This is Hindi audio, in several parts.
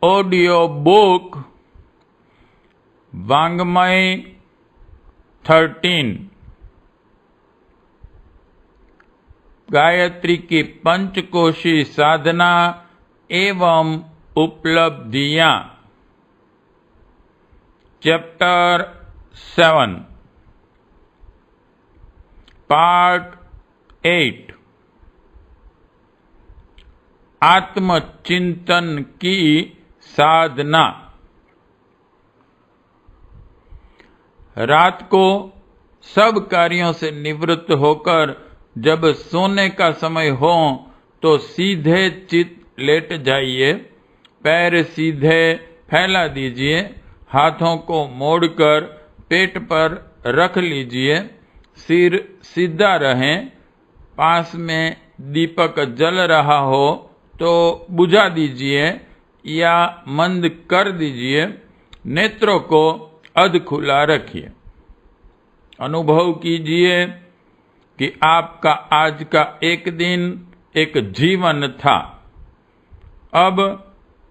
ऑडियो बुक वांग्मय 13 गायत्री की पंचकोशी साधना एवं उपलब्धियां। चैप्टर 7 पार्ट 8 आत्मचिंतन की साधना। रात को सब कार्यों से निवृत्त होकर जब सोने का समय हो तो सीधे चित लेट जाइए, पैर सीधे फैला दीजिए, हाथों को मोड़कर पेट पर रख लीजिए, सिर सीधा रहे। पास में दीपक जल रहा हो तो बुझा दीजिए या मंद कर दीजिए। नेत्रों को अध खुला रखिए। अनुभव कीजिए कि आपका आज का एक दिन एक जीवन था। अब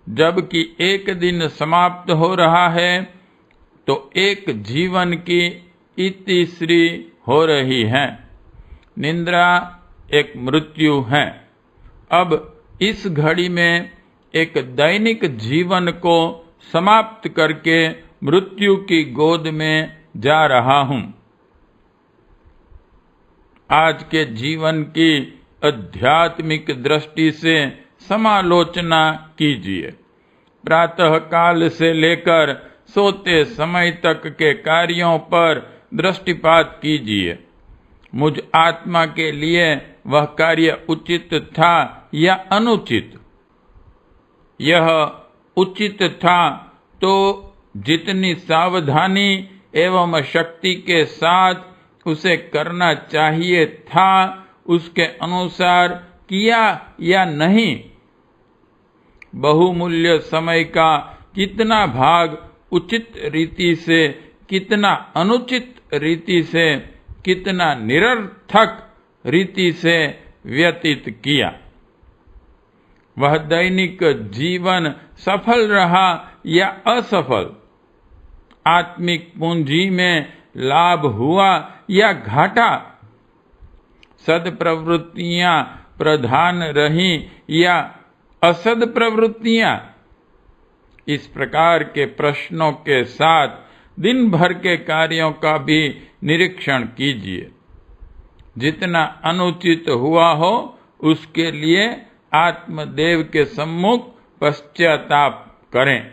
जबकि एक दिन समाप्त हो रहा है तो एक जीवन की इतिश्री हो रही है। निद्रा एक मृत्यु है। अब इस घड़ी में एक दैनिक जीवन को समाप्त करके मृत्यु की गोद में जा रहा हूं। आज के जीवन की आध्यात्मिक दृष्टि से समालोचना कीजिए। प्रातः काल से लेकर सोते समय तक के कार्यों पर दृष्टिपात कीजिए। मुझ आत्मा के लिए वह कार्य उचित था या अनुचित? यह उचित था तो जितनी सावधानी एवं शक्ति के साथ उसे करना चाहिए था उसके अनुसार किया या नहीं? बहुमूल्य समय का कितना भाग उचित रीति से, कितना अनुचित रीति से, कितना निरर्थक रीति से व्यतीत किया? वह दैनिक जीवन सफल रहा या असफल? आत्मिक पूंजी में लाभ हुआ या घाटा? सद्प्रवृत्तियां प्रधान रहीं या असद प्रवृत्तियां? इस प्रकार के प्रश्नों के साथ दिन भर के कार्यों का भी निरीक्षण कीजिए। जितना अनुचित हुआ हो उसके लिए आत्मदेव के सम्मुख पश्चाताप करें।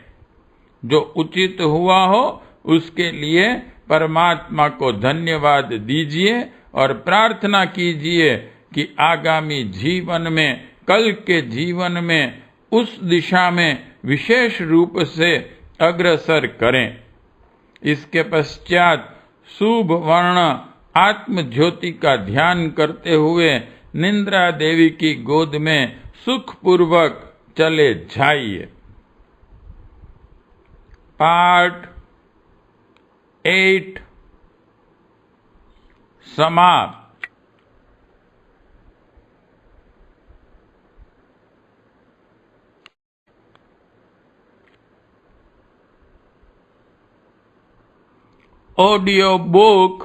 जो उचित हुआ हो उसके लिए परमात्मा को धन्यवाद दीजिए और प्रार्थना कीजिए कि आगामी जीवन में, कल के जीवन में उस दिशा में विशेष रूप से अग्रसर करें। इसके पश्चात शुभ वर्ण आत्म ज्योति का ध्यान करते हुए निद्रा देवी की गोद में सुखपूर्वक चले जाइए। पार्ट 8 समाप्त। ऑडियो बुक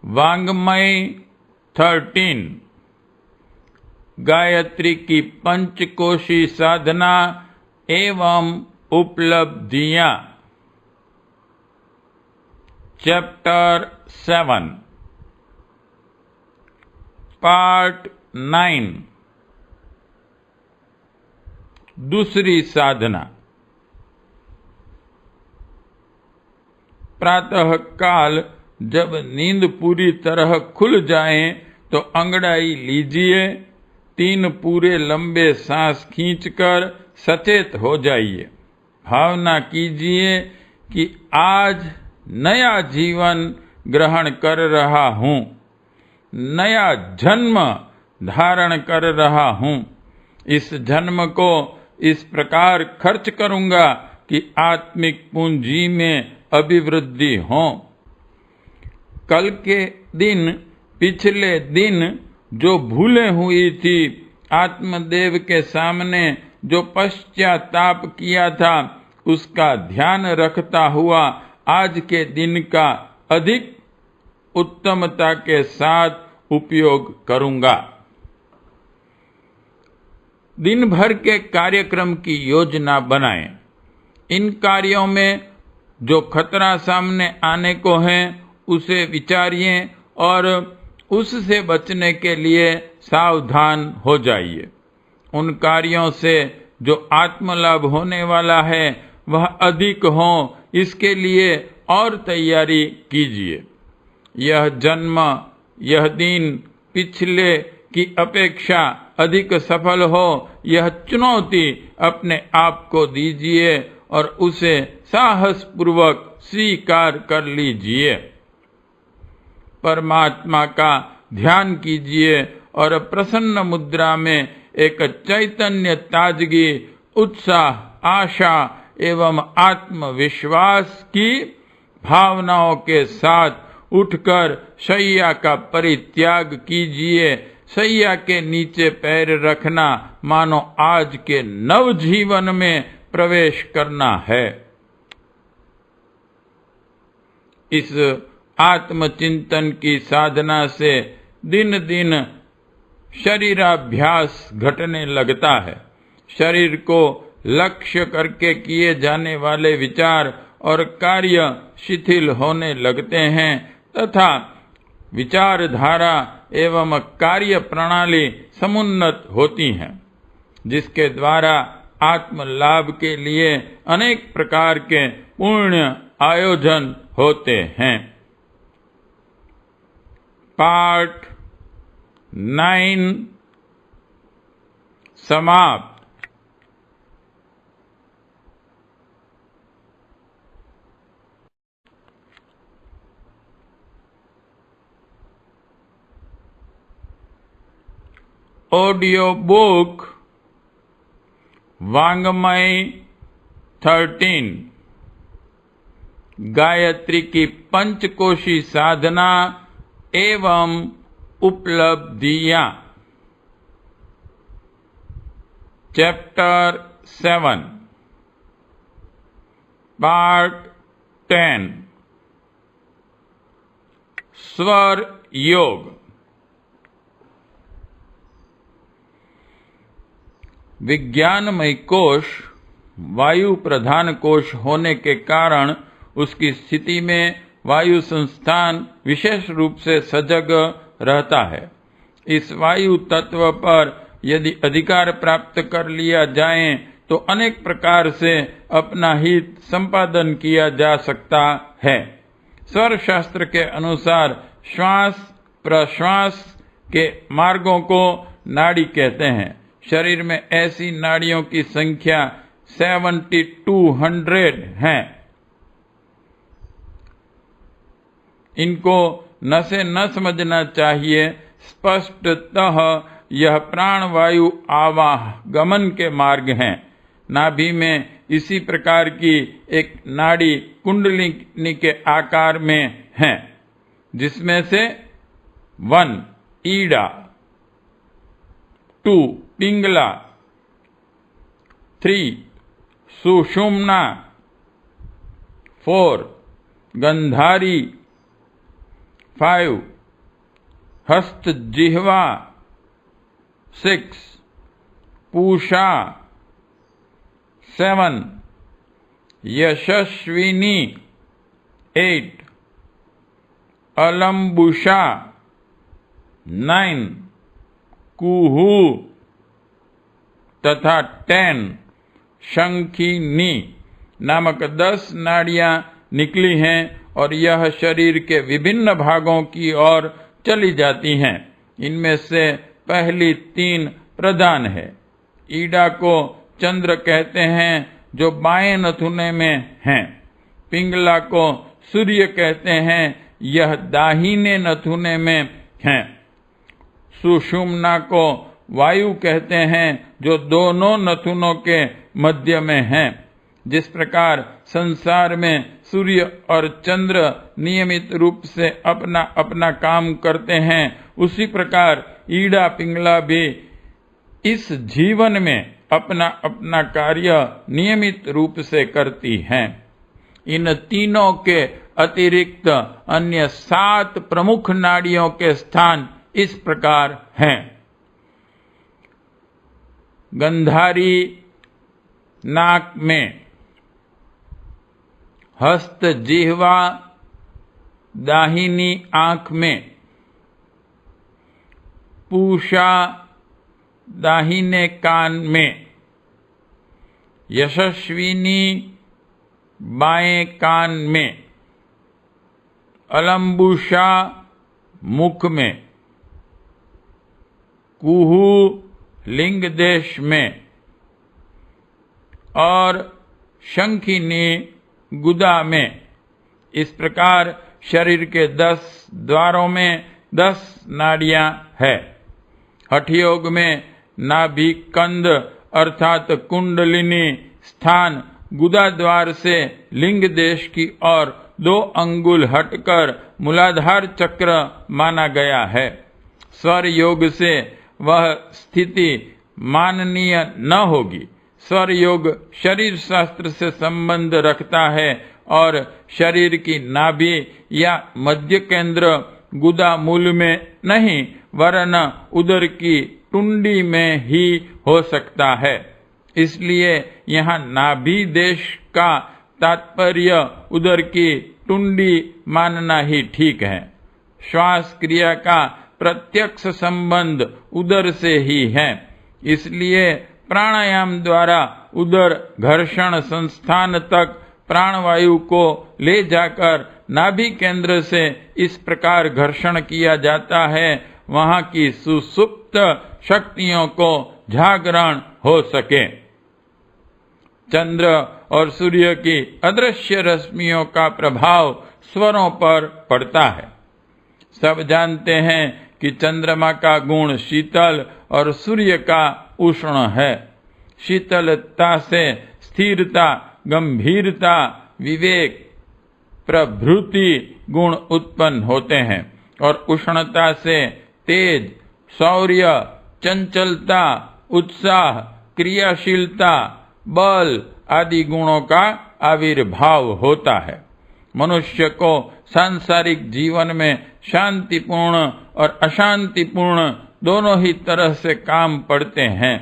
वांग्मय 13 गायत्री की पंचकोशी साधना एवं उपलब्धियां। चैप्टर 7 पार्ट 9 दूसरी साधना। प्रातः काल जब नींद पूरी तरह खुल जाए तो अंगड़ाई लीजिए, 3 पूरे लंबे सांस खींचकर सचेत हो जाइए। भावना कीजिए कि आज नया जीवन ग्रहण कर रहा हूं, नया जन्म धारण कर रहा हूं। इस जन्म को इस प्रकार खर्च करूंगा कि आत्मिक पूंजी में अभिवृद्धि हो। कल के दिन, पिछले दिन जो भूलें हुई थी, आत्मदेव के सामने जो पश्चाताप किया था उसका ध्यान रखता हुआ आज के दिन का अधिक उत्तमता के साथ उपयोग करूंगा। दिन भर के कार्यक्रम की योजना बनाएं। इन कार्यों में जो खतरा सामने आने को है उसे विचारिए और उससे बचने के लिए सावधान हो जाइए। उन कार्यों से जो आत्मलाभ होने वाला है वह अधिक हो, इसके लिए और तैयारी कीजिए। यह जन्म, यह दिन पिछले की अपेक्षा अधिक सफल हो, यह चुनौती अपने आप को दीजिए और उसे साहस पूर्वक स्वीकार कर लीजिए। परमात्मा का ध्यान कीजिए और प्रसन्न मुद्रा में एक चैतन्य, ताजगी, उत्साह, आशा एवं आत्मविश्वास की भावनाओं के साथ उठकर शैया का परित्याग कीजिए। शैया के नीचे पैर रखना मानो आज के नव जीवन में प्रवेश करना है। इस आत्मचिंतन की साधना से दिन दिन शरीराभ्यास घटने लगता है। शरीर को लक्ष्य करके किए जाने वाले विचार और कार्य शिथिल होने लगते हैं तथा विचारधारा एवं कार्य प्रणाली समुन्नत होती हैं, जिसके द्वारा आत्म लाभ के लिए अनेक प्रकार के पुण्य आयोजन होते हैं। पाठ 9 समाप्त। ऑडियो बुक वांग्मय 13 गायत्री की पंचकोशी साधना एवं उपलब्धियां। चैप्टर 7 पार्ट 10 स्वर योग। विज्ञानमय कोश वायु प्रधान कोश होने के कारण उसकी स्थिति में वायु संस्थान विशेष रूप से सजग रहता है। इस वायु तत्व पर यदि अधिकार प्राप्त कर लिया जाए तो अनेक प्रकार से अपना हित संपादन किया जा सकता है। स्वर शास्त्र के अनुसार श्वास प्रश्वास के मार्गों को नाड़ी कहते हैं। शरीर में ऐसी नाड़ियों की संख्या 7200 है। इनको न से न समझना चाहिए। स्पष्टतः यह प्राणवायु आवागमन के मार्ग हैं। नाभि में इसी प्रकार की एक नाड़ी कुंडलिनी के आकार में है, जिसमें से 1 ईड़ा, 2 पिंगला, 3 सुषुम्ना, 4 गंधारी, 5 हस्त जिह्वा, 6 पूषा, 7 यशस्विनी, 8 अलम्बुषा, 9 कुहू तथा 10 शंखिनी नामक 10 नाड़ियां निकली हैं और यह शरीर के विभिन्न भागों की ओर चली जाती हैं। इनमें से पहली 3 प्रधान है। ईड़ा को चंद्र कहते हैं जो बाएं नथुने में हैं। पिंगला को सूर्य कहते हैं, यह दाहिने नथुने में हैं। सुषुम्ना को वायु कहते हैं जो दोनों नथुनों के मध्य में हैं। जिस प्रकार संसार में सूर्य और चंद्र नियमित रूप से अपना अपना काम करते हैं, उसी प्रकार ईड़ा पिंगला भी इस जीवन में अपना अपना कार्य नियमित रूप से करती हैं। इन तीनों के अतिरिक्त अन्य 7 प्रमुख नाड़ियों के स्थान इस प्रकार हैं। गंधारी नाक में, हस्त जिह्वा दाहिनी आंख में, पूषा दाहिने कान में, यशस्विनी बाएं कान में, अलम्बुषा मुख में, कुहू लिंग देश में और शंखिनी गुदा में। इस प्रकार शरीर के 10 द्वारों में 10 नाड़ियां हैं। हठ योग में नाभि कंद अर्थात कुंडलिनी स्थान गुदा द्वार से लिंग देश की ओर 2 अंगुल हटकर मूलाधार चक्र माना गया है। स्वर योग से वह स्थिति माननीय न होगी। स्वर योग शरीर शास्त्र से संबंध रखता है और शरीर की नाभि या मध्य केंद्र गुदा मूल में नहीं वरन उदर की टुंडी में ही हो सकता है। इसलिए यहाँ नाभि देश का तात्पर्य उदर की टुंडी मानना ही ठीक है। श्वास क्रिया का प्रत्यक्ष संबंध उदर से ही है। इसलिए प्राणायाम द्वारा उदर घर्षण संस्थान तक प्राणवायु को ले जाकर नाभि केंद्र से इस प्रकार घर्षण किया जाता है वहां की सुसुप्त शक्तियों को जागरण हो सके। चंद्र और सूर्य की अदृश्य रश्मियों का प्रभाव स्वरों पर पड़ता है। सब जानते हैं कि चंद्रमा का गुण शीतल और सूर्य का उष्ण है। शीतलता से स्थिरता, गंभीरता, विवेक प्रभृति गुण उत्पन्न होते हैं और उष्णता से तेज, शौर्य, चंचलता, उत्साह, क्रियाशीलता, बल आदि गुणों का आविर्भाव होता है। मनुष्य को सांसारिक जीवन में शांतिपूर्ण और अशांतिपूर्ण दोनों ही तरह से काम पड़ते हैं।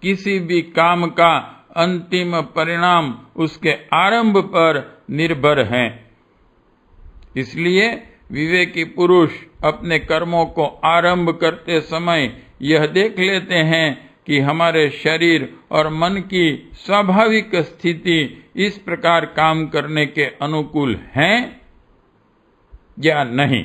किसी भी काम का अंतिम परिणाम उसके आरंभ पर निर्भर है। इसलिए विवेकी पुरुष अपने कर्मों को आरंभ करते समय यह देख लेते हैं कि हमारे शरीर और मन की स्वाभाविक स्थिति इस प्रकार काम करने के अनुकूल है या नहीं।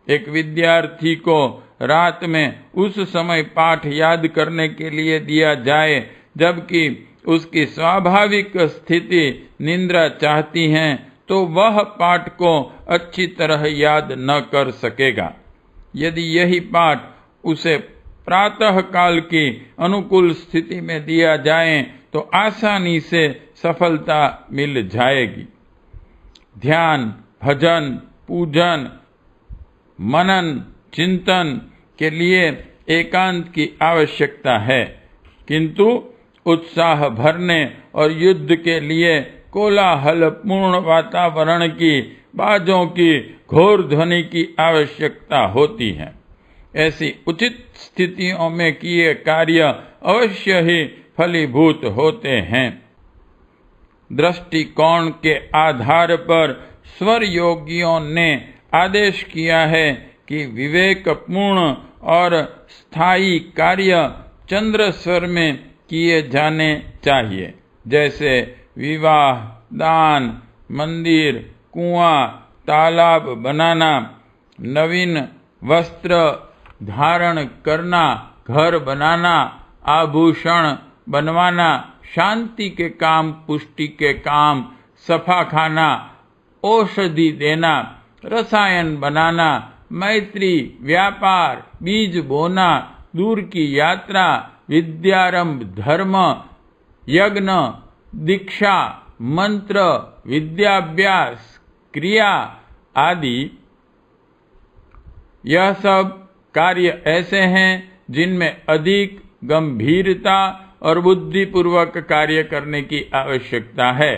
एक विद्यार्थी को रात में उस समय पाठ याद करने के लिए दिया जाए जबकि उसकी स्वाभाविक स्थिति निद्रा चाहती है तो वह पाठ को अच्छी तरह याद न कर सकेगा। यदि यही पाठ उसे प्रातः काल की अनुकूल स्थिति में दिया जाए तो आसानी से सफलता मिल जाएगी। ध्यान, भजन, पूजन, मनन, चिंतन के लिए एकांत की आवश्यकता है, किंतु उत्साह भरने और युद्ध के लिए कोलाहलपूर्ण वातावरण की, बाजों की घोर ध्वनि की आवश्यकता होती है। ऐसी उचित स्थितियों में किए कार्य अवश्य ही फलीभूत होते हैं। दृष्टिकोण के आधार पर स्वर योगियों ने आदेश किया है कि विवेकपूर्ण और स्थायी कार्य चंद्र स्वर में किए जाने चाहिए, जैसे विवाह, दान, मंदिर, कुआं, तालाब बनाना, नवीन वस्त्र धारण करना, घर बनाना, आभूषण बनवाना, शांति के काम, पुष्टि के काम, सफा खाना, औषधि देना, रसायन बनाना, मैत्री, व्यापार, बीज बोना, दूर की यात्रा, विद्यारंभ, धर्म, यज्ञ, दीक्षा, मंत्र, विद्याभ्यास, क्रिया आदि, यह सब कार्य ऐसे हैं जिनमें अधिक गंभीरता और बुद्धिपूर्वक कार्य करने की आवश्यकता है।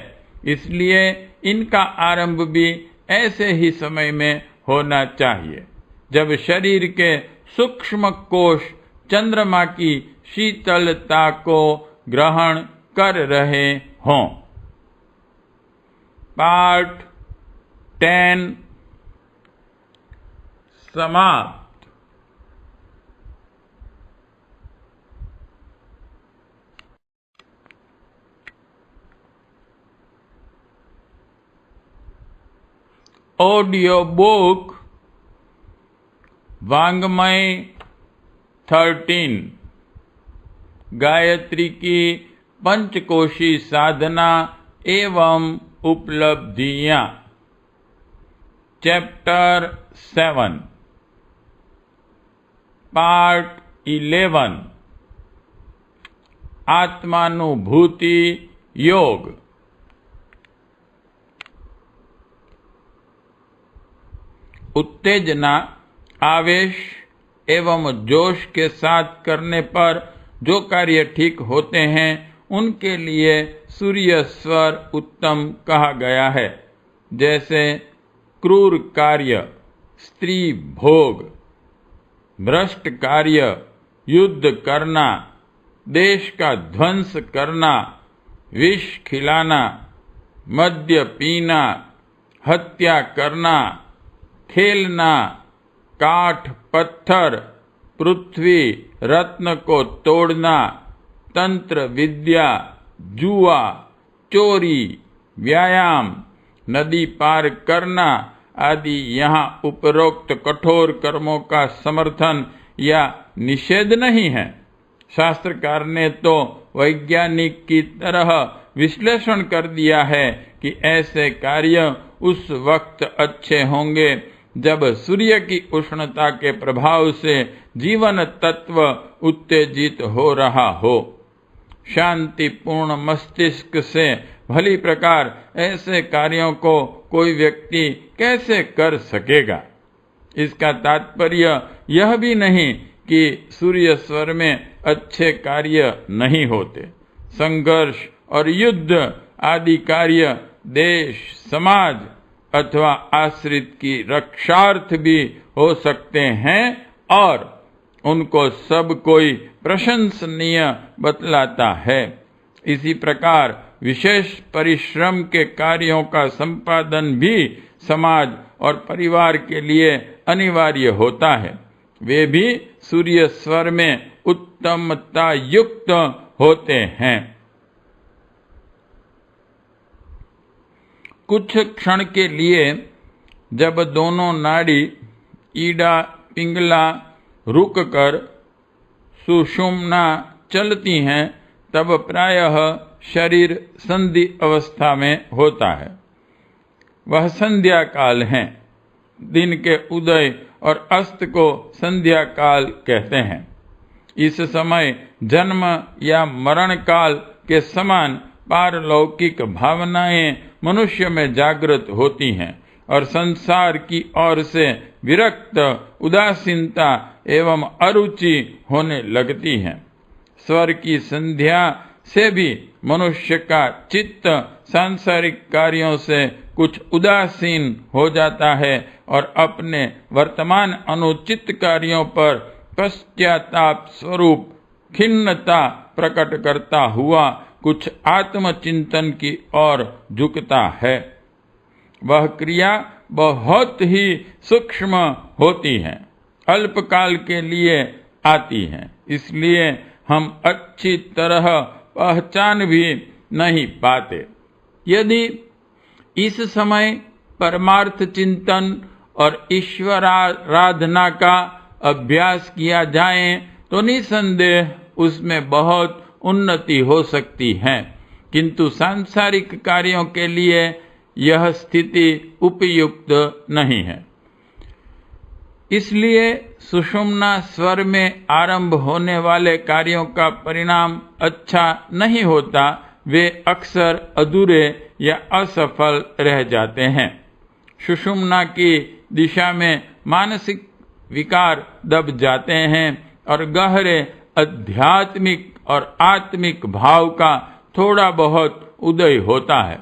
इसलिए इनका आरंभ भी ऐसे ही समय में होना चाहिए जब शरीर के सूक्ष्म कोश चंद्रमा की शीतलता को ग्रहण कर रहे हों। पार्ट 10 समाप्त। ऑडियो बुक वांग्मय 13 गायत्री की पंचकोशी साधना एवं उपलब्धियां, चैप्टर 7 पार्ट 11 आत्मानुभूति योग। उत्तेजना, आवेश एवं जोश के साथ करने पर जो कार्य ठीक होते हैं उनके लिए सूर्य स्वर उत्तम कहा गया है। जैसे क्रूर कार्य, स्त्री भोग, भ्रष्ट कार्य, युद्ध करना, देश का ध्वंस करना, विष खिलाना, मद्य पीना, हत्या करना, खेलना, काठ पत्थर, पृथ्वी रत्न को तोड़ना, तंत्र विद्या, जुआ, चोरी, व्यायाम, नदी पार करना आदि यहाँ उपरोक्त कठोर कर्मों का समर्थन या निषेध नहीं है। शास्त्रकार ने तो वैज्ञानिक की तरह विश्लेषण कर दिया है कि ऐसे कार्य उस वक्त अच्छे होंगे जब सूर्य की उष्णता के प्रभाव से जीवन तत्व उत्तेजित हो रहा हो। शांतिपूर्ण मस्तिष्क से भली प्रकार ऐसे कार्यों को कोई व्यक्ति कैसे कर सकेगा। इसका तात्पर्य यह भी नहीं कि सूर्य स्वर में अच्छे कार्य नहीं होते। संघर्ष और युद्ध आदि कार्य देश, समाज अथवा आश्रित की रक्षार्थ भी हो सकते हैं और उनको सब कोई प्रशंसनीय बतलाता है। इसी प्रकार विशेष परिश्रम के कार्यों का संपादन भी समाज और परिवार के लिए अनिवार्य होता है। वे भी सूर्य स्वर में उत्तमता युक्त होते हैं। कुछ क्षण के लिए जब दोनों नाड़ी ईड़ा पिंगला रुक कर सुषुम्ना चलती हैं तब प्रायः शरीर संधि अवस्था में होता है। वह संध्या काल है। दिन के उदय और अस्त को संध्या काल कहते हैं। इस समय जन्म या मरण काल के समान पारलौकिक भावनाएं मनुष्य में जागृत होती हैं और संसार की ओर से विरक्त, उदासीनता एवं अरुचि होने लगती हैं। स्वर की संध्या से भी मनुष्य का चित्त सांसारिक कार्यों से कुछ उदासीन हो जाता है और अपने वर्तमान अनुचित कार्यों पर पश्चाताप स्वरूप खिन्नता प्रकट करता हुआ कुछ आत्मचिंतन की ओर झुकता है। वह क्रिया बहुत ही सूक्ष्म होती है, अल्पकाल के लिए आती है, इसलिए हम अच्छी तरह पहचान भी नहीं पाते। यदि इस समय परमार्थ चिंतन और ईश्वराराधना का अभ्यास किया जाए तो निसंदेह उसमें बहुत उन्नति हो सकती है, किंतु सांसारिक कार्यों के लिए यह स्थिति उपयुक्त नहीं है। इसलिए सुषुम्ना स्वर में आरंभ होने वाले कार्यों का परिणाम अच्छा नहीं होता, वे अक्सर अधूरे या असफल रह जाते हैं। सुषुम्ना की दिशा में मानसिक विकार दब जाते हैं और गहरे आध्यात्मिक और आत्मिक भाव का थोड़ा बहुत उदय होता है।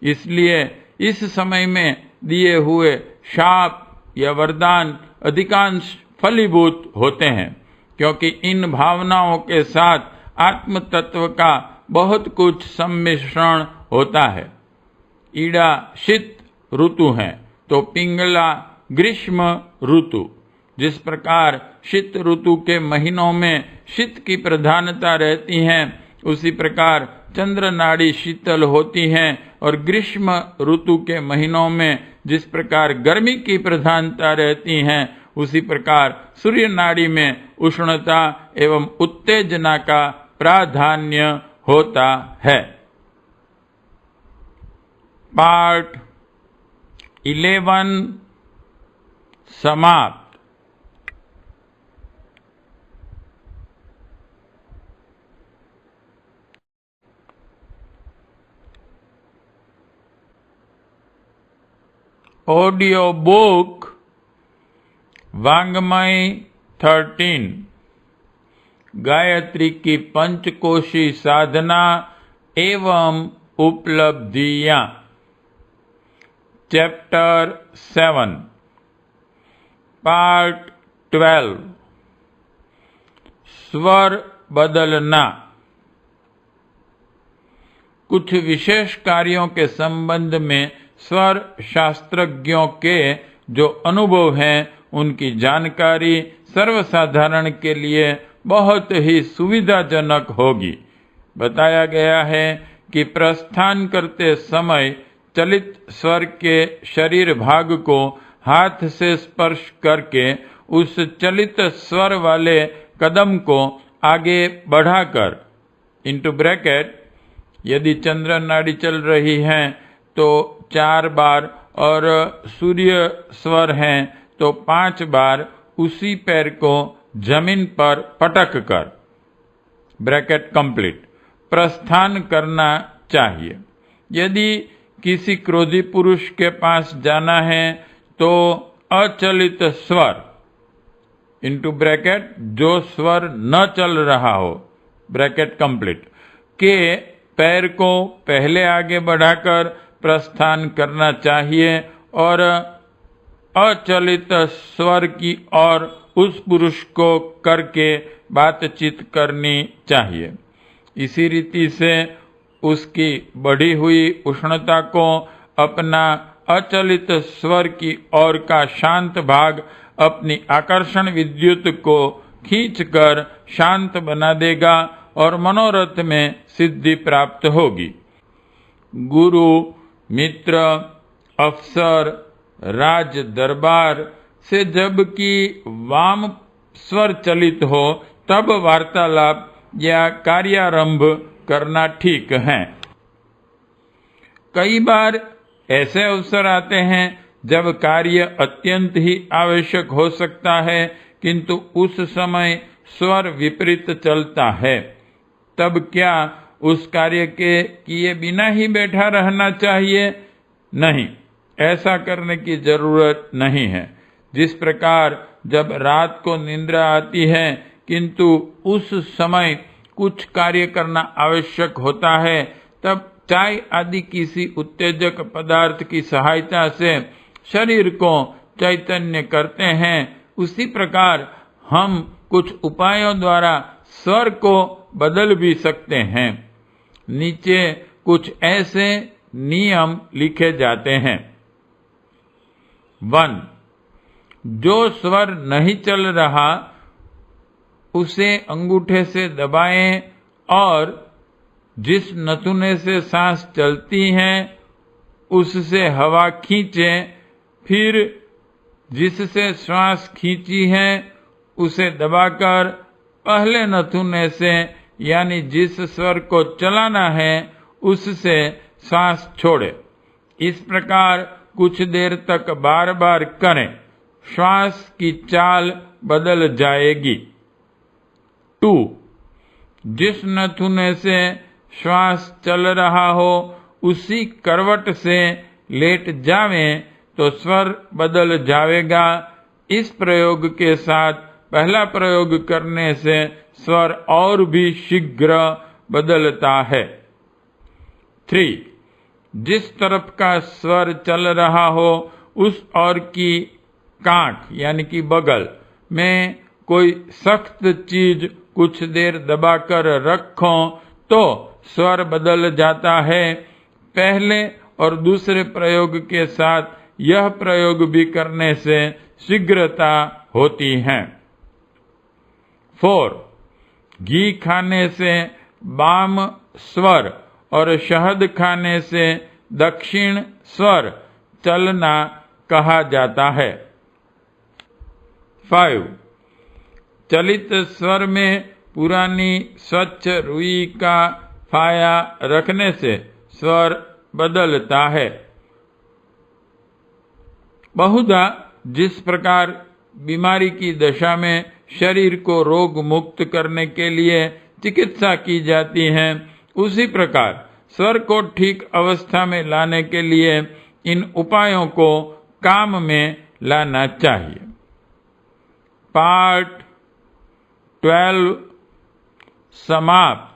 इसलिए इस समय में दिए हुए शाप या वरदान अधिकांश फलीभूत होते हैं, क्योंकि इन भावनाओं के साथ आत्म तत्व का बहुत कुछ सम्मिश्रण होता है। ईड़ा शीत ऋतु है तो पिंगला ग्रीष्म ऋतु। जिस प्रकार शीत ऋतु के महीनों में शीत की प्रधानता रहती है, उसी प्रकार चंद्र नाड़ी शीतल होती है, और ग्रीष्म ऋतु के महीनों में जिस प्रकार गर्मी की प्रधानता रहती है, उसी प्रकार सूर्य नाड़ी में उष्णता एवं उत्तेजना का प्राधान्य होता है। पार्ट 11 समाप्त। ऑडियो बुक वांग्मय 13 गायत्री की पंचकोशी साधना एवं उपलब्धियां। चैप्टर 7 पार्ट 12 स्वर बदलना। कुछ विशेष कार्यों के संबंध में स्वर शास्त्रज्ञों के जो अनुभव हैं, उनकी जानकारी सर्वसाधारण के लिए बहुत ही सुविधाजनक होगी। बताया गया है कि प्रस्थान करते समय चलित स्वर के शरीर भाग को हाथ से स्पर्श करके उस चलित स्वर वाले कदम को आगे बढ़ाकर इंटू ब्रैकेट यदि चंद्र नाड़ी चल रही है तो 4 बार और सूर्य स्वर हैं तो 5 बार उसी पैर को जमीन पर पटक कर ब्रैकेट कंप्लीट प्रस्थान करना चाहिए। यदि किसी क्रोधी पुरुष के पास जाना है तो अचलित स्वर इंटू ब्रैकेट जो स्वर न चल रहा हो ब्रैकेट कंप्लीट के पैर को पहले आगे बढ़ाकर प्रस्थान करना चाहिए और अचलित स्वर की ओर उस पुरुष को करके बातचीत करनी चाहिए। इसी रीति से उसकी बढ़ी हुई उष्णता को अपना अचलित स्वर की ओर का शांत भाग अपनी आकर्षण विद्युत को खींचकर शांत बना देगा और मनोरथ में सिद्धि प्राप्त होगी। गुरु, मित्र, अफसर, राज दरबार से जबकि वाम स्वर चलित हो तब वार्तालाप या कार्यारंभ करना ठीक है। कई बार ऐसे अवसर आते हैं जब कार्य अत्यंत ही आवश्यक हो सकता है, किंतु उस समय स्वर विपरीत चलता है। तब क्या उस कार्य के किए बिना ही बैठा रहना चाहिए? नहीं, ऐसा करने की जरूरत नहीं है। जिस प्रकार जब रात को निद्रा आती है किंतु उस समय कुछ कार्य करना आवश्यक होता है, तब चाय आदि किसी उत्तेजक पदार्थ की सहायता से शरीर को चैतन्य करते हैं, उसी प्रकार हम कुछ उपायों द्वारा स्वर को बदल भी सकते हैं। नीचे कुछ ऐसे नियम लिखे जाते हैं। 1. जो स्वर नहीं चल रहा उसे अंगूठे से दबाएं और जिस नथुने से सांस चलती है उससे हवा खींचें, फिर जिससे श्वास खींची है उसे दबाकर पहले नथुने से यानी जिस स्वर को चलाना है उससे सांस छोड़े। इस प्रकार कुछ देर तक बार बार करें, श्वास की चाल बदल जाएगी। 2. जिस नथुने से श्वास चल रहा हो उसी करवट से लेट जावें तो स्वर बदल जाएगा। इस प्रयोग के साथ पहला प्रयोग करने से स्वर और भी शीघ्र बदलता है। 3. जिस तरफ का स्वर चल रहा हो उस ओर की कांख यानी कि बगल में कोई सख्त चीज कुछ देर दबाकर रखो तो स्वर बदल जाता है। पहले और दूसरे प्रयोग के साथ यह प्रयोग भी करने से शीघ्रता होती है। 4. घी खाने से वाम स्वर और शहद खाने से दक्षिण स्वर चलना कहा जाता है। 5. चलित स्वर में पुरानी स्वच्छ रुई का फाया रखने से स्वर बदलता है। बहुधा जिस प्रकार बीमारी की दशा में शरीर को रोग मुक्त करने के लिए चिकित्सा की जाती है, उसी प्रकार स्वर को ठीक अवस्था में लाने के लिए इन उपायों को काम में लाना चाहिए। पार्ट 12 समाप्त।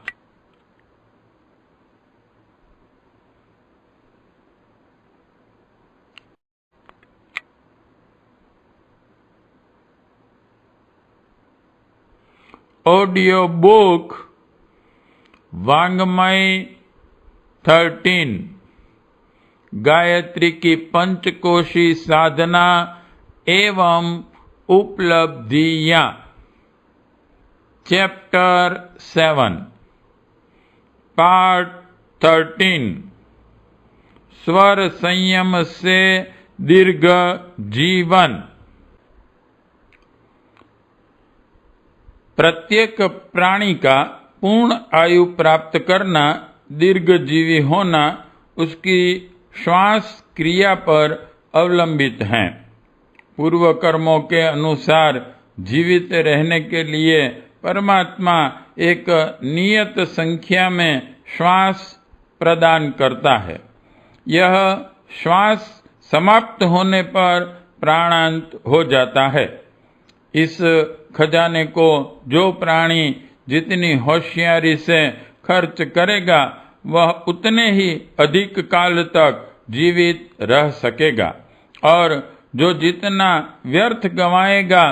ऑडियो बुक वांग्मय 13 गायत्री की पंचकोशी साधना एवं उपलब्धियां चैप्टर 7 पार्ट 13 स्वर संयम से दीर्घ जीवन। प्रत्येक प्राणी का पूर्ण आयु प्राप्त करना, दीर्घजीवी होना उसकी श्वास क्रिया पर अवलंबित है। पूर्व कर्मों के अनुसार जीवित रहने के लिए परमात्मा एक नियत संख्या में श्वास प्रदान करता है। यह श्वास समाप्त होने पर प्राणांत हो जाता है। इस खजाने को जो प्राणी जितनी होशियारी से खर्च करेगा वह उतने ही अधिक काल तक जीवित रह सकेगा और जो जितना व्यर्थ गंवाएगा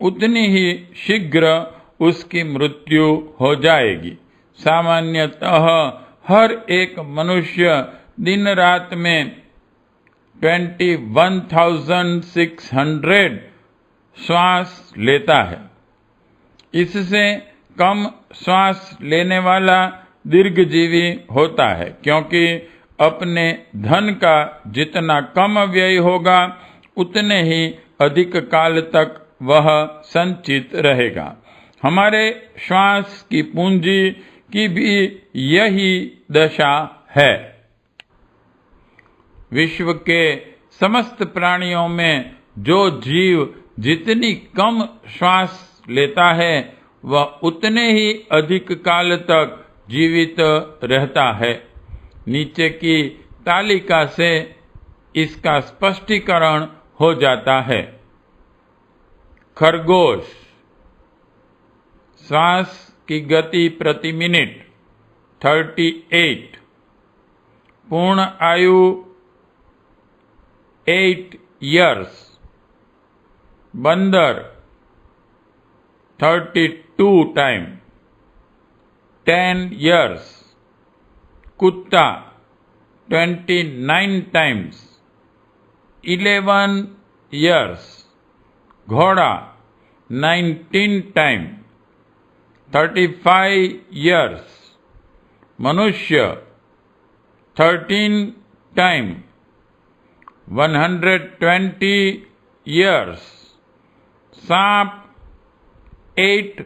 उतनी ही शीघ्र उसकी मृत्यु हो जाएगी। सामान्यतः हर एक मनुष्य दिन रात में 21,600 श्वास लेता है। इससे कम श्वास लेने वाला दीर्घजीवी होता है, क्योंकि अपने धन का जितना कम व्यय होगा उतने ही अधिक काल तक वह संचित रहेगा। हमारे श्वास की पूंजी की भी यही दशा है। विश्व के समस्त प्राणियों में जो जीव जितनी कम श्वास लेता है वह उतने ही अधिक काल तक जीवित रहता है। नीचे की तालिका से इसका स्पष्टीकरण हो जाता है। खरगोश, श्वास की गति प्रति मिनट 38, पूर्ण आयु 8 years। बंदर 32 टाइम 10 years। कुत्ता 29 times 11 years। घोड़ा 19 टाइम 35 years। मनुष्य 13 टाइम 120 years। सांप 8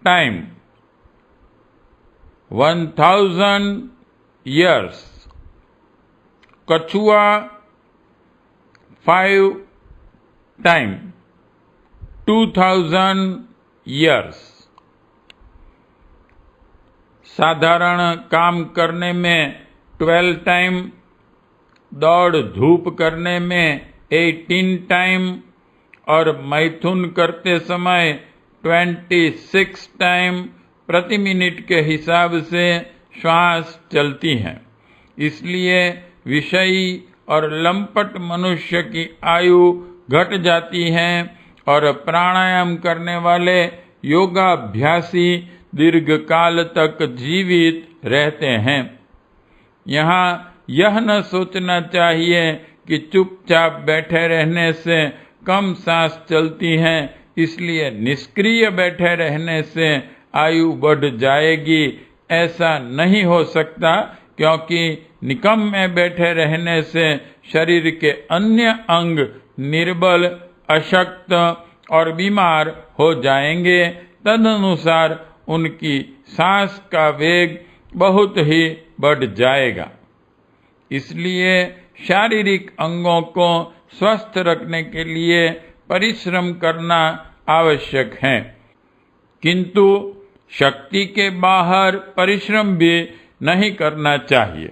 टाइम 1000 years। कछुआ 5 टाइम 2000 years। साधारण काम करने में 12 टाइम, दौड़ धूप करने में 18 टाइम और मैथुन करते समय 26 टाइम प्रति मिनट के हिसाब से श्वास चलती हैं। इसलिए विषयी और लंपट मनुष्य की आयु घट जाती है और प्राणायाम करने वाले योगाभ्यासी दीर्घ काल तक जीवित रहते हैं। यहाँ यह न सोचना चाहिए कि चुपचाप बैठे रहने से कम सांस चलती है, इसलिए निष्क्रिय बैठे रहने से आयु बढ़ जाएगी। ऐसा नहीं हो सकता, क्योंकि निकम्मे बैठे रहने से शरीर के अन्य अंग निर्बल, अशक्त और बीमार हो जाएंगे। तदनुसार उनकी सांस का वेग बहुत ही बढ़ जाएगा। इसलिए शारीरिक अंगों को स्वस्थ रखने के लिए परिश्रम करना आवश्यक है, किंतु शक्ति के बाहर परिश्रम भी नहीं करना चाहिए।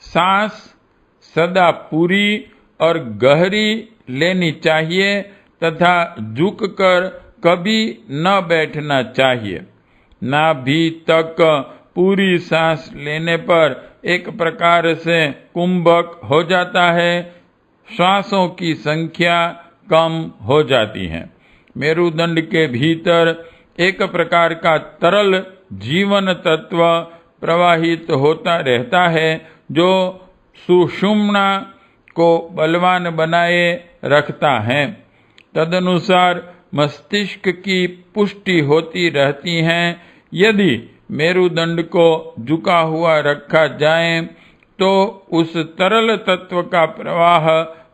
सांस सदा पूरी और गहरी लेनी चाहिए तथा झुककर कभी न बैठना चाहिए। नाभि तक पूरी सांस लेने पर एक प्रकार से कुंभक हो जाता है, श्वासों की संख्या कम हो जाती है। मेरुदंड के भीतर एक प्रकार का तरल जीवन तत्व प्रवाहित होता रहता है, जो सुषुम्ना को बलवान बनाए रखता है। तदनुसार मस्तिष्क की पुष्टि होती रहती है। यदि मेरुदंड को झुका हुआ रखा जाए तो उस तरल तत्व का प्रवाह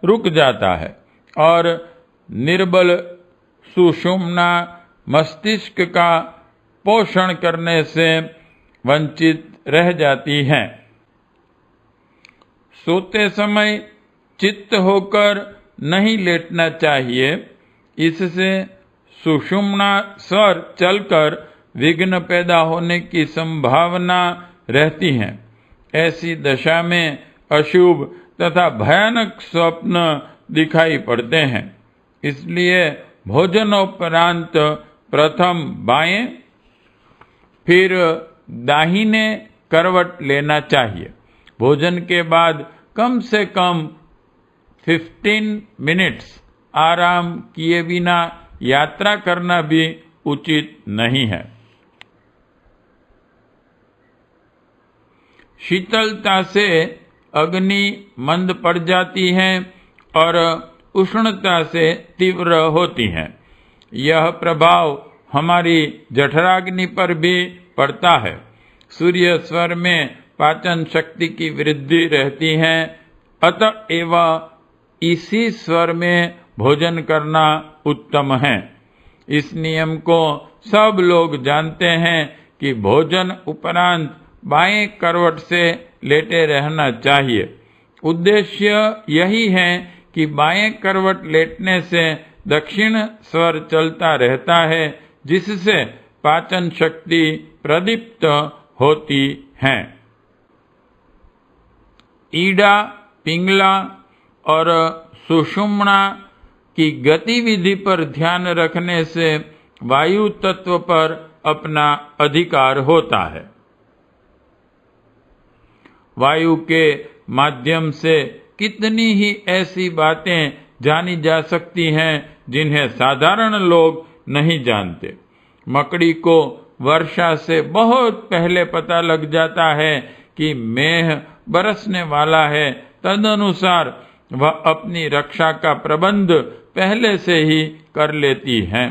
रुक जाता है और निर्बल सुषुम्ना मस्तिष्क का पोषण करने से वंचित रह जाती है। सोते समय चित्त होकर नहीं लेटना चाहिए, इससे सुषुम्ना स्वर चलकर विघ्न पैदा होने की संभावना रहती है। ऐसी दशा में अशुभ तथा भयानक स्वप्न दिखाई पड़ते हैं। इसलिए भोजनोपरांत प्रथम बाएं फिर दाहिने करवट लेना चाहिए। भोजन के बाद कम से कम 15 मिनट्स आराम किए बिना यात्रा करना भी उचित नहीं है। शीतलता से अग्नि मंद पड़ जाती है और उष्णता से तीव्र होती है। यह प्रभाव हमारी जठराग्नि पर भी पड़ता है। सूर्य स्वर में पाचन शक्ति की वृद्धि रहती है, अतएव इसी स्वर में भोजन करना उत्तम है। इस नियम को सब लोग जानते हैं कि भोजन उपरांत बाएं करवट से लेटे रहना चाहिए। उद्देश्य यही है कि बाएं करवट लेटने से दक्षिण स्वर चलता रहता है, जिससे पाचन शक्ति प्रदीप्त होती है। ईड़ा, पिंगला और सुषुम्ना की गतिविधि पर ध्यान रखने से वायु तत्व पर अपना अधिकार होता है। वायु के माध्यम से कितनी ही ऐसी बातें जानी जा सकती हैं जिन्हें साधारण लोग नहीं जानते। मकड़ी को वर्षा से बहुत पहले पता लग जाता है कि मेघ बरसने वाला है। तदनुसार वह अपनी रक्षा का प्रबंध पहले से ही कर लेती है।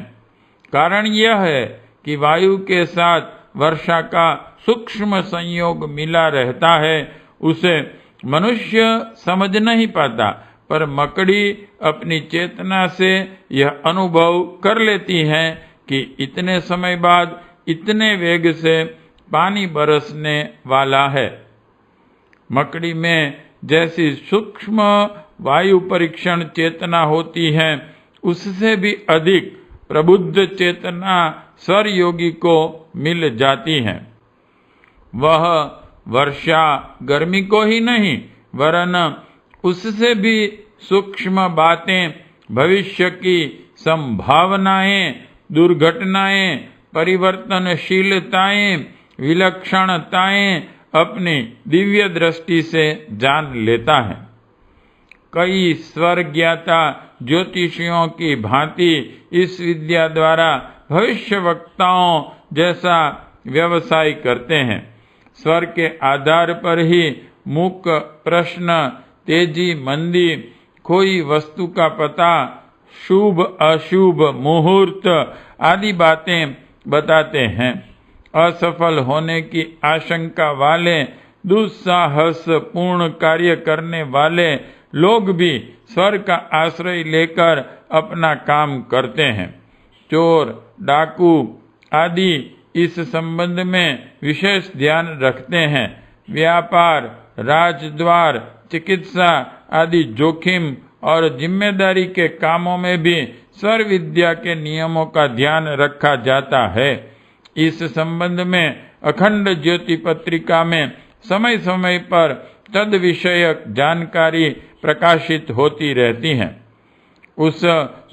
कारण यह है कि वायु के साथ वर्षा का सूक्ष्म संयोग मिला रहता है। उसे मनुष्य समझ नहीं पाता, पर मकड़ी अपनी चेतना से यह अनुभव कर लेती है कि इतने समय बाद इतने वेग से पानी बरसने वाला है। मकड़ी में जैसी सूक्ष्म वायु परीक्षण चेतना होती है, उससे भी अधिक प्रबुद्ध चेतना स्वर योगी को मिल जाती है। वह वर्षा गर्मी को ही नहीं वरन उससे भी सूक्ष्म बातें, भविष्य की संभावनाएं, दुर्घटनाएं, परिवर्तनशीलताएं, विलक्षणताएं अपनी दिव्य दृष्टि से जान लेता है। कई स्वर्ज्ञाता ज्योतिषियों की भांति इस विद्या द्वारा भविष्यवक्ताओं जैसा व्यवसाय करते हैं। स्वर के आधार पर ही मुख, प्रश्न, तेजी, मंदी, कोई वस्तु का पता, शुभ अशुभ मुहूर्त आदि बातें बताते हैं। असफल होने की आशंका वाले, दुस्साहस पूर्ण कार्य करने वाले लोग भी स्वर का आश्रय लेकर अपना काम करते हैं। चोर, डाकू आदि इस संबंध में विशेष ध्यान रखते हैं। व्यापार, राजद्वार, चिकित्सा आदि जोखिम और जिम्मेदारी के कामों में भी स्वर विद्या के नियमों का ध्यान रखा जाता है। इस संबंध में अखंड ज्योति पत्रिका में समय समय पर तद विषयक जानकारी प्रकाशित होती रहती है। उस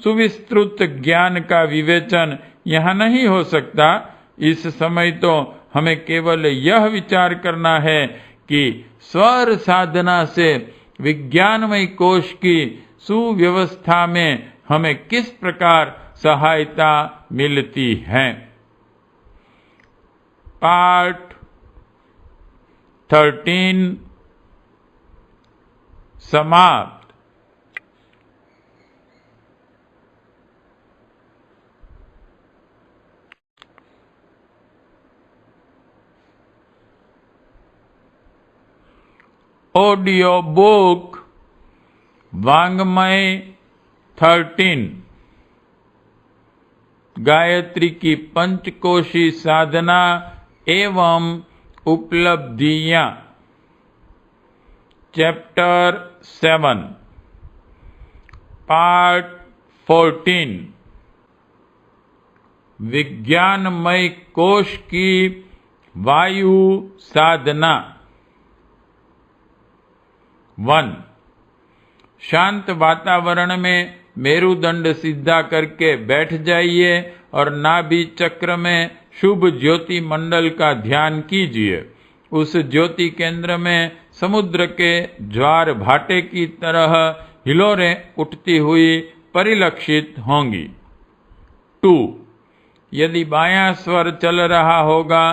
सुविस्तृत ज्ञान का विवेचन यहाँ नहीं हो सकता। इस समय तो हमें केवल यह विचार करना है कि स्वर साधना से विज्ञानमय कोश की सुव्यवस्था में हमें किस प्रकार सहायता मिलती है। पार्ट 13 समाप्त। ऑडियो बुक वांग्मय 13 गायत्री की पंचकोशी साधना एवं उपलब्धियां, चैप्टर 7, पार्ट 14 विज्ञानमय कोश की वायु साधना। 1. शांत वातावरण में मेरुदंड सीधा करके बैठ जाइए और नाभि चक्र में शुभ ज्योति मंडल का ध्यान कीजिए। उस ज्योति केंद्र में समुद्र के ज्वार भाटे की तरह हिलोरें उठती हुई परिलक्षित होंगी। 2. यदि बायां स्वर चल रहा होगा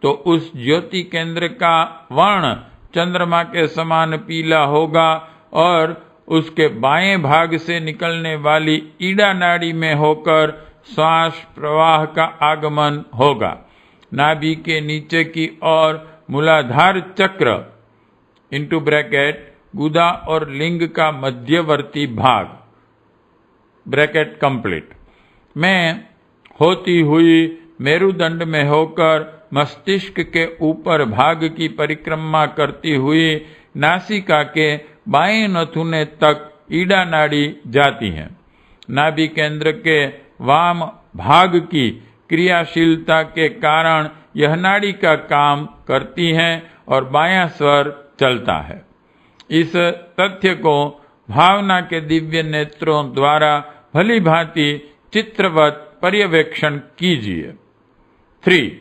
तो उस ज्योति केंद्र का वर्ण चंद्रमा के समान पीला होगा और उसके बाएं भाग से निकलने वाली ईड़ा नाड़ी में होकर श्वास प्रवाह का आगमन होगा। नाभि के नीचे की ओर मूलाधार चक्र इंटू ब्रैकेट गुदा और लिंग का मध्यवर्ती भाग ब्रैकेट कंप्लीट में होती हुई मेरुदंड में होकर मस्तिष्क के ऊपर भाग की परिक्रमा करती हुई नासिका के बाएं नथुने तक ईड़ा नाड़ी जाती है। नाभि केंद्र के वाम भाग की क्रियाशीलता के कारण यह नाड़ी का काम करती है और बायां स्वर चलता है। इस तथ्य को भावना के दिव्य नेत्रों द्वारा भली भांति चित्रवत पर्यवेक्षण कीजिए। 3.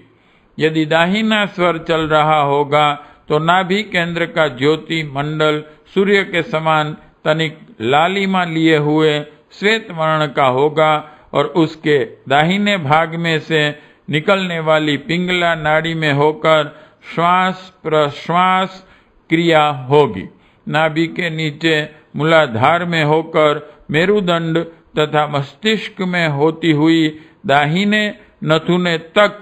यदि दाहिना स्वर चल रहा होगा तो नाभि केंद्र का ज्योति मंडल सूर्य के समान तनिक लालिमा लिए हुए श्वेत वर्ण का होगा और उसके दाहिने भाग में से निकलने वाली पिंगला नाड़ी में होकर श्वास प्रश्वास क्रिया होगी। नाभि के नीचे मूलाधार में होकर मेरुदंड तथा मस्तिष्क में होती हुई दाहिने नथुने तक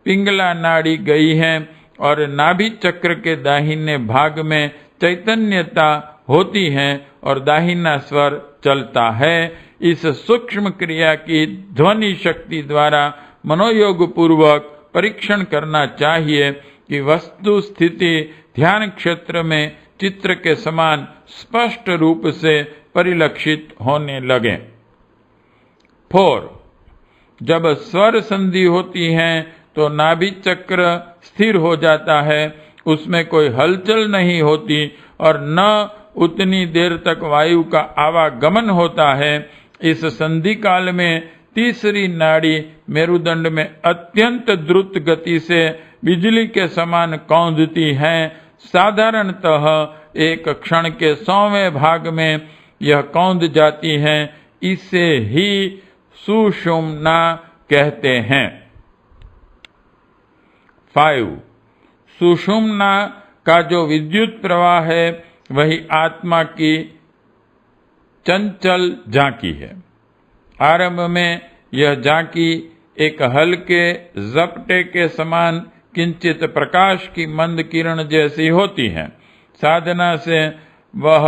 पिंगला नाड़ी गई है और नाभि चक्र के दाहिने भाग में चैतन्यता होती है और दाहिना स्वर चलता है। इस सूक्ष्म क्रिया की ध्वनि शक्ति द्वारा मनोयोग पूर्वक परीक्षण करना चाहिए कि वस्तु स्थिति ध्यान क्षेत्र में चित्र के समान स्पष्ट रूप से परिलक्षित होने लगे। 4. जब स्वर संधि होती है तो नाभि चक्र स्थिर हो जाता है, उसमें कोई हलचल नहीं होती और न उतनी देर तक वायु का आवागमन होता है। इस संधि काल में तीसरी नाड़ी मेरुदंड में अत्यंत द्रुत गति से बिजली के समान कौंधती है। साधारणतः एक क्षण के 100वें भाग में यह कौंध जाती है। इसे ही सुषुम्ना कहते हैं। 5. सुषुम्ना का जो विद्युत प्रवाह है वही आत्मा की चंचल झांकी है। आरंभ में यह झांकी एक हल्के झपटे के समान किंचित प्रकाश की मंद किरण जैसी होती है। साधना से वह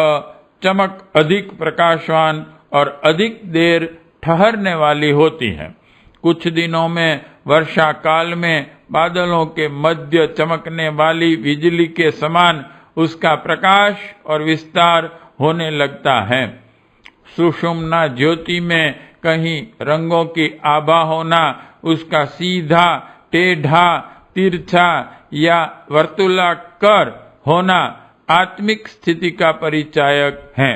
चमक अधिक प्रकाशवान और अधिक देर ठहरने वाली होती है। कुछ दिनों में वर्षा काल में बादलों के मध्य चमकने वाली बिजली के समान उसका प्रकाश और विस्तार होने लगता है। सुषुम्ना ज्योति में कहीं रंगों की आभा होना, उसका सीधा, टेढ़ा, तिरछा या वर्तुलाकार होना आत्मिक स्थिति का परिचायक है।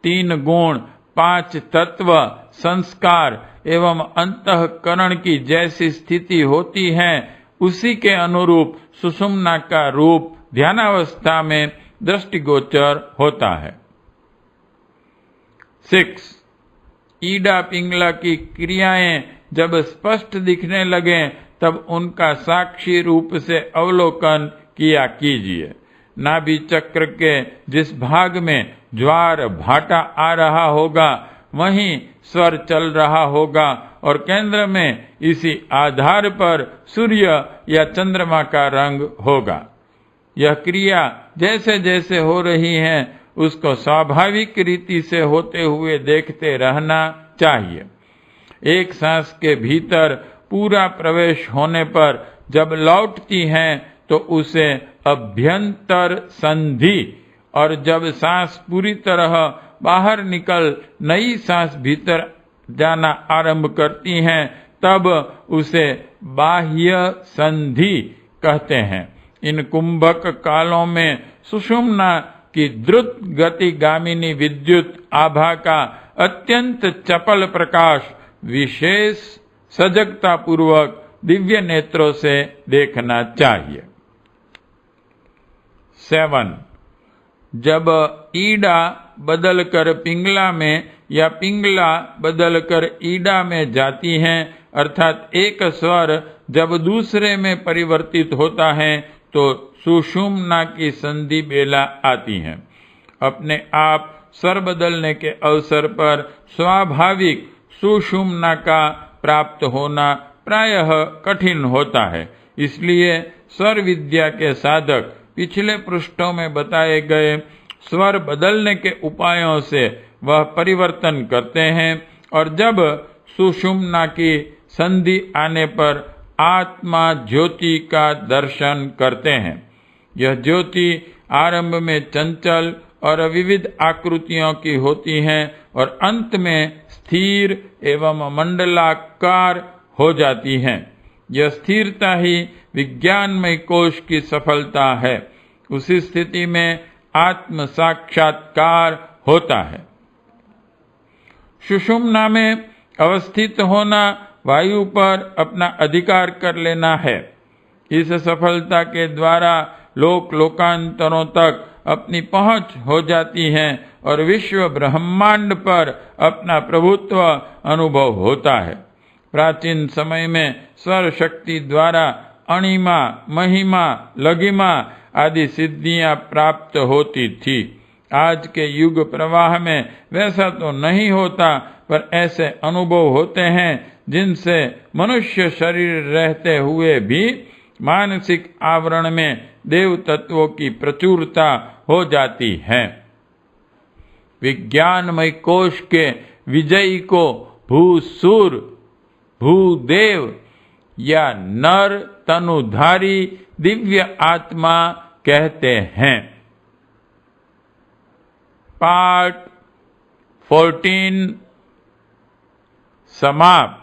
3 गुण, 5 तत्व, संस्कार एवं अंतःकरण की जैसी स्थिति होती है, उसी के अनुरूप सुषुम्ना का रूप ध्यानावस्था में दृष्टिगोचर होता है। 6. ईडा पिंगला की क्रियाएं जब स्पष्ट दिखने लगे तब उनका साक्षी रूप से अवलोकन किया कीजिए। नाभि चक्र के जिस भाग में ज्वार भाटा आ रहा होगा वहीं स्वर चल रहा होगा और केंद्र में इसी आधार पर सूर्य या चंद्रमा का रंग होगा। यह क्रिया जैसे जैसे हो रही है उसको स्वाभाविक रीति से होते हुए देखते रहना चाहिए। एक सांस के भीतर पूरा प्रवेश होने पर जब लौटती हैं तो उसे अभ्यंतर संधि, और जब सांस पूरी तरह बाहर निकल नई सांस भीतर जाना आरंभ करती हैं तब उसे बाह्य संधि कहते हैं। इन कुंभक कालों में सुषुम्ना की द्रुत गति गामिनी विद्युत आभा का अत्यंत चपल प्रकाश विशेष सजगता पूर्वक दिव्य नेत्रों से देखना चाहिए। 7. जब ईडा बदलकर पिंगला में या पिंगला बदलकर ईडा में जाती हैं, अर्थात एक स्वर जब दूसरे में परिवर्तित होता है तो सुषुम्ना की संधि बेला आती है। अपने आप स्वर बदलने के अवसर पर स्वाभाविक सुषुम्ना का प्राप्त होना प्रायः कठिन होता है। इसलिए स्वर विद्या के साधक पिछले पृष्ठों में बताए गए स्वर बदलने के उपायों से वह परिवर्तन करते हैं और जब सुषुम्ना की संधि आने पर आत्मा ज्योति का दर्शन करते हैं। यह ज्योति आरंभ में चंचल और विविध आकृतियों की होती है और अंत में स्थिर एवं मंडलाकार हो जाती है। यह स्थिरता ही विज्ञानमय कोश की सफलता है। उसी स्थिति में आत्म साक्षात्कार होता है। सुषुम्ना में अवस्थित होना वायु पर अपना अधिकार कर लेना है। इस सफलता के द्वारा लोक लोकांतरों तक अपनी पहुंच हो जाती है और विश्व ब्रह्मांड पर अपना प्रभुत्व अनुभव होता है। प्राचीन समय में स्वर शक्ति द्वारा अणिमा, महिमा, लघिमा आदि सिद्धियां प्राप्त होती थी। आज के युग प्रवाह में वैसा तो नहीं होता, पर ऐसे अनुभव होते हैं जिनसे मनुष्य शरीर रहते हुए भी मानसिक आवरण में देव तत्वों की प्रचुरता हो जाती है। विज्ञानमय कोश के विजयी को भूसुर, भूदेव या नर तनुधारी दिव्य आत्मा कहते हैं। पार्ट 14 समाप्त।